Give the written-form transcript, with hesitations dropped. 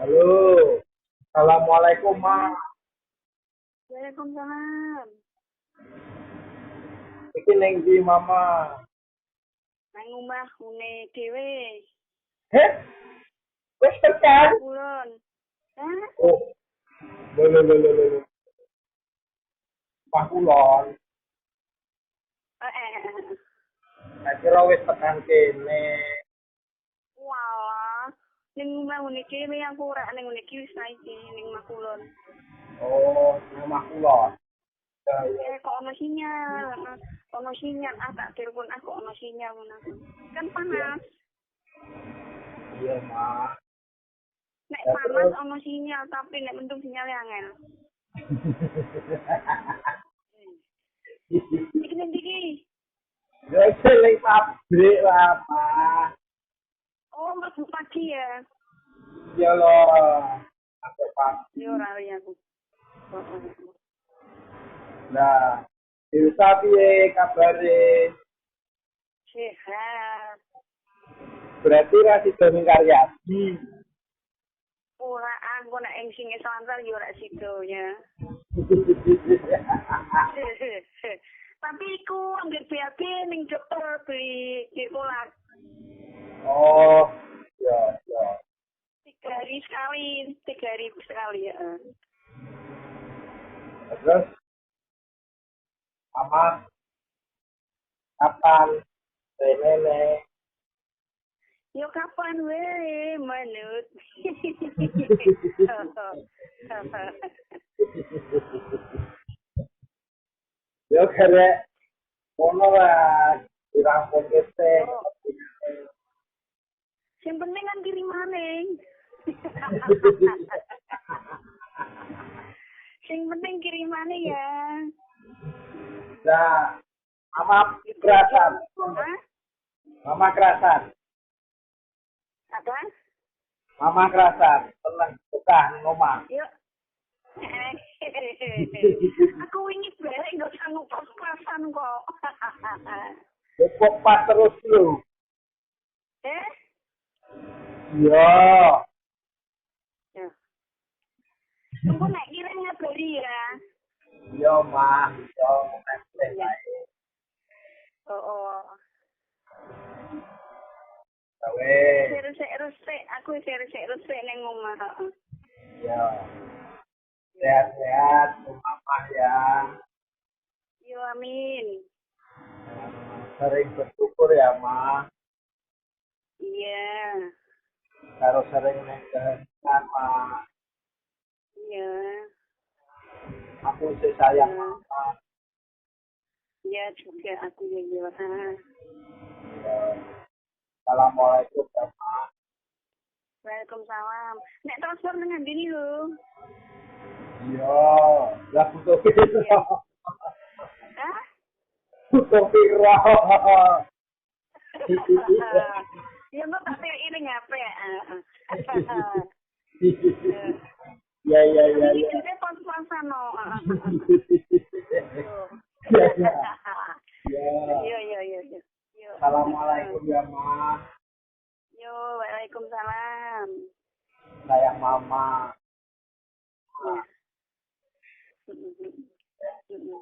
Halo, assalamualaikum Ma. Waalaikumsalam. Iki ning ndi Mama? Nang omah ngene dhewe. Heh, wis tekan. Kulon. Hah? Oh, lho. Pak Kulon, Eh. nek kira wis tekan kene. Walah. Ning omah ngene dhewe aku ora ning ngene iki wis saiki ning omah kulon. Oh, nang Pak Kulon. Ya, ya. Kok ono sinyal. Ono sinyal tak telepon aku ono sinyal ngono aku. Kan panas. Iya, Ma. Nek Ya, panas terus. ono sinyal tapi nek mendung sinyalnya angel. Iki ning iki. Ya, ning pabrik lah, Ma. Oh, mlebu pagi ya. Iya loh. Aku pagi. Yo ora aku. Heeh. Nah, Desa piye kabare? Sehat. Berarti ra sida ning Karyadi. Ora aku nek ing sing selantar yo ora sido ya. Tapi iku ambil BAB ning dokter beli kolak. Oh, ya, ya. 3 hari sekali ya. Terus, Mama, kapan? Nenek. Yo kapan wae manut. Yo kere, ono lah, dirampung kete. Sing penting kan kirimane. Sing penting kirimane ya. Nah, Mama kerasan. Hah? Mama kerasan. Apa? Mama kerasan. Tenang, betah ning omah. Yuk. Aku wingi balik nggak sanggup pas-pasan kok. Cukup pas terus lu. Eh? Iya. Ya. Tunggu nek kirim ngabari ya. Iya, Ma. Iya, mesti Ya. bae. Oh. Gawe. Resik, aku resik ning omah. Iya. Sehat-sehat, Mama ya. Yo amin. Sering bersyukur ya, Ma. Iya. Kalau sering nengkehan, Ma. Iya. Aku sih sayang Mama. Iya juga aku ya. Ya. Assalamualaikum ya, Ma. Waalaikumsalam. Nek transfer nang ndi ni lho? Iya. Lah butuh piro? Hah? Butuh piro? Ya mbak tak ini ngape? Ya. Ini kita pas-pasan no. Ya. Ya. Yo. Assalamualaikum ya, Ma. Yo, waalaikumsalam. Sayang Mama. Ya.